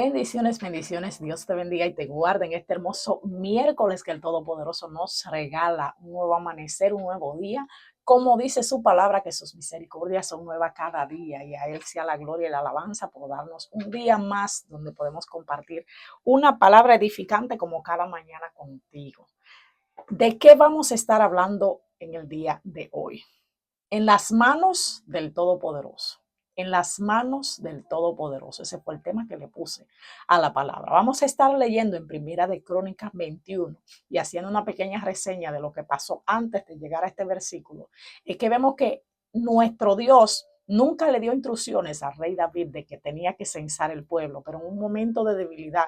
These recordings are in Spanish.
Bendiciones, bendiciones. Dios te bendiga y te guarde en este hermoso miércoles que el Todopoderoso nos regala un nuevo amanecer, un nuevo día. Como dice su palabra, que sus misericordias son nuevas cada día y a Él sea la gloria y la alabanza por darnos un día más donde podemos compartir una palabra edificante como cada mañana contigo. ¿De qué vamos a estar hablando en el día de hoy? En las manos del Todopoderoso. En las manos del Todopoderoso. Ese fue el tema que le puse a la palabra. Vamos a estar leyendo en Primera de Crónicas 21 y haciendo una pequeña reseña de lo que pasó antes de llegar a este versículo. Es que vemos que nuestro Dios nunca le dio instrucciones al rey David de que tenía que censar el pueblo, pero en un momento de debilidad,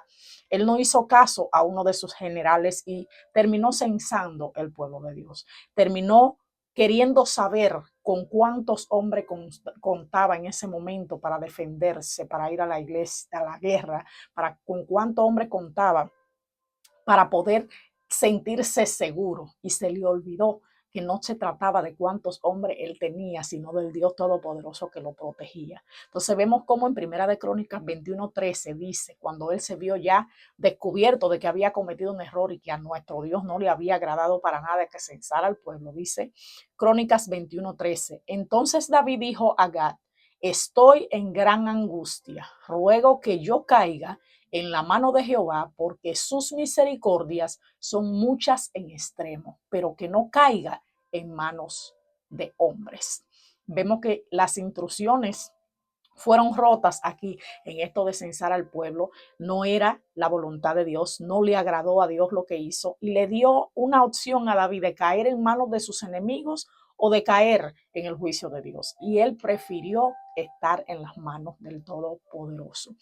él no hizo caso a uno de sus generales y terminó censando el pueblo de Dios. Terminó queriendo saber con cuántos hombres contaba en ese momento para defenderse, para ir a la iglesia, a la guerra, con cuántos hombres contaba para poder sentirse seguro. Y se le olvidó que no se trataba de cuántos hombres él tenía, sino del Dios Todopoderoso que lo protegía. Entonces vemos cómo en Primera de Crónicas 21:13 dice, cuando él se vio ya descubierto de que había cometido un error y que a nuestro Dios no le había agradado para nada que censara al pueblo, dice Crónicas 21:13, entonces David dijo a Gad, estoy en gran angustia, ruego que yo caiga en la mano de Jehová, porque sus misericordias son muchas en extremo, pero que no caiga en manos de hombres. Vemos que las instrucciones fueron rotas aquí en esto de censar al pueblo. No era la voluntad de Dios, no le agradó a Dios lo que hizo y le dio una opción a David de caer en manos de sus enemigos o de caer en el juicio de Dios. Y él prefirió estar en las manos del Todopoderoso.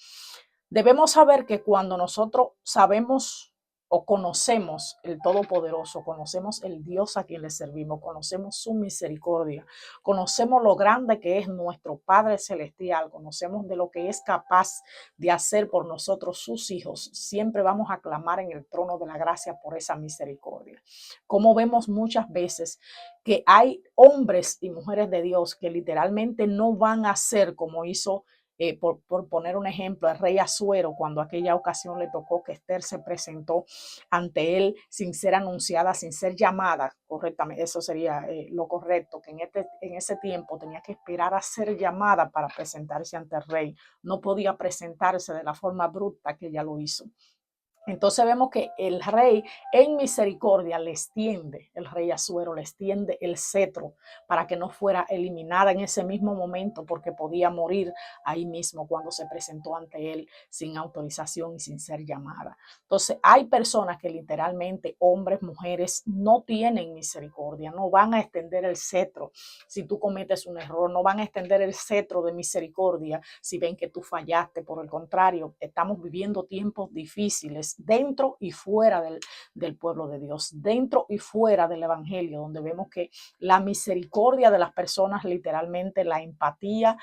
Debemos saber que cuando nosotros sabemos o conocemos el Todopoderoso, conocemos el Dios a quien le servimos, conocemos su misericordia, conocemos lo grande que es nuestro Padre Celestial, conocemos de lo que es capaz de hacer por nosotros sus hijos, siempre vamos a clamar en el trono de la gracia por esa misericordia. Como vemos muchas veces que hay hombres y mujeres de Dios que literalmente no van a hacer como hizo por poner un ejemplo, el rey Asuero, cuando aquella ocasión le tocó que Esther se presentó ante él sin ser anunciada, sin ser llamada correctamente, eso sería lo correcto, que en ese tiempo tenía que esperar a ser llamada para presentarse ante el rey, no podía presentarse de la forma bruta que ella lo hizo. Entonces vemos que el rey en misericordia le extiende, el rey Asuero le extiende el cetro para que no fuera eliminada en ese mismo momento porque podía morir ahí mismo cuando se presentó ante él sin autorización y sin ser llamada. Entonces hay personas que literalmente, hombres, mujeres, no tienen misericordia, no van a extender el cetro si tú cometes un error, no van a extender el cetro de misericordia si ven que tú fallaste. Por el contrario, estamos viviendo tiempos difíciles dentro y fuera del pueblo de Dios, dentro y fuera del evangelio, donde vemos que la misericordia de las personas, literalmente la empatía,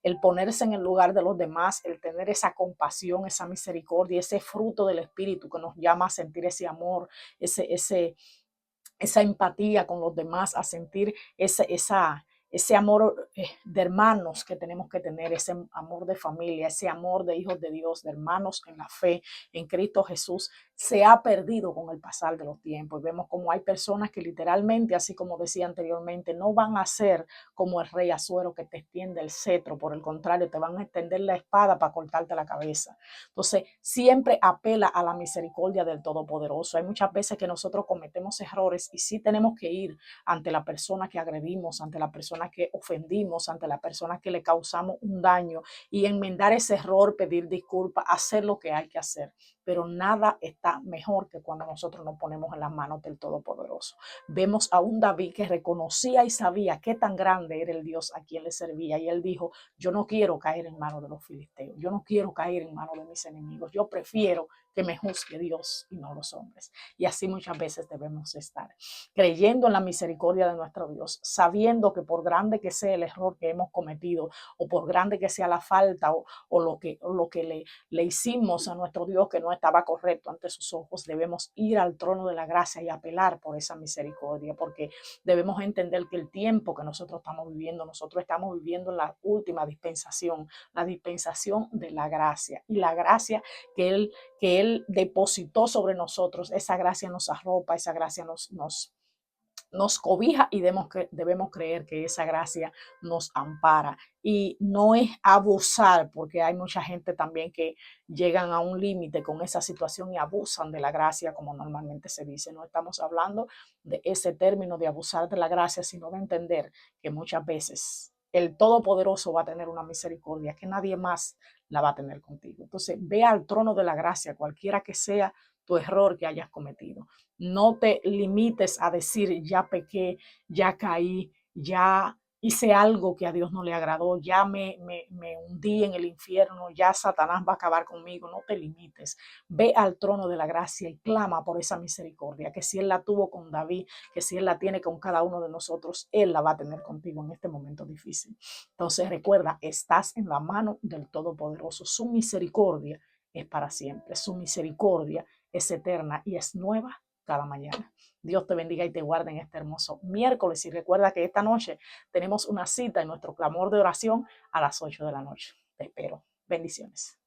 el ponerse en el lugar de los demás, el tener esa compasión, esa misericordia, ese fruto del Espíritu que nos llama a sentir ese amor, esa empatía con los demás, a sentir ese amor de hermanos que tenemos que tener, ese amor de familia, ese amor de hijos de Dios, de hermanos en la fe, en Cristo Jesús, se ha perdido con el pasar de los tiempos. Y vemos como hay personas que literalmente, así como decía anteriormente, no van a ser como el rey Asuero que te extiende el cetro, por el contrario, te van a extender la espada para cortarte la cabeza. Entonces, siempre apela a la misericordia del Todopoderoso. Hay muchas veces que nosotros cometemos errores y sí tenemos que ir ante la persona que agredimos, ante la persona que ofendimos, ante la persona que le causamos un daño y enmendar ese error, pedir disculpas, hacer lo que hay que hacer. Pero nada está mejor que cuando nosotros nos ponemos en las manos del Todopoderoso. Vemos a un David que reconocía y sabía qué tan grande era el Dios a quien le servía y él dijo, yo no quiero caer en manos de los filisteos, yo no quiero caer en manos de mis enemigos, yo prefiero que me juzgue Dios y no los hombres. Y así muchas veces debemos estar, creyendo en la misericordia de nuestro Dios, sabiendo que por grande que sea el error que hemos cometido o por grande que sea la falta o lo que le hicimos a nuestro Dios que no estaba correcto ante sus ojos, debemos ir al trono de la gracia y apelar por esa misericordia, porque debemos entender que el tiempo que nosotros estamos viviendo en la última dispensación, la dispensación de la gracia, y la gracia que Él depositó sobre nosotros, esa gracia nos arropa, esa gracia nos cobija, y debemos creer que esa gracia nos ampara. Y no es abusar, porque hay mucha gente también que llegan a un límite con esa situación y abusan de la gracia, como normalmente se dice. No estamos hablando de ese término de abusar de la gracia, sino de entender que muchas veces el Todopoderoso va a tener una misericordia que nadie más la va a tener contigo. Entonces, ve al trono de la gracia, cualquiera que sea tu error que hayas cometido. No te limites a decir, ya pequé, ya caí, ya hice algo que a Dios no le agradó, ya me hundí en el infierno, ya Satanás va a acabar conmigo. No te limites. Ve al trono de la gracia y clama por esa misericordia, que si Él la tuvo con David, que si Él la tiene con cada uno de nosotros, Él la va a tener contigo en este momento difícil. Entonces recuerda, estás en la mano del Todopoderoso. Su misericordia es para siempre. Su misericordia es eterna y es nueva cada mañana. Dios te bendiga y te guarde en este hermoso miércoles. Y recuerda que esta noche tenemos una cita en nuestro clamor de oración a las 8 de la noche. Te espero. Bendiciones.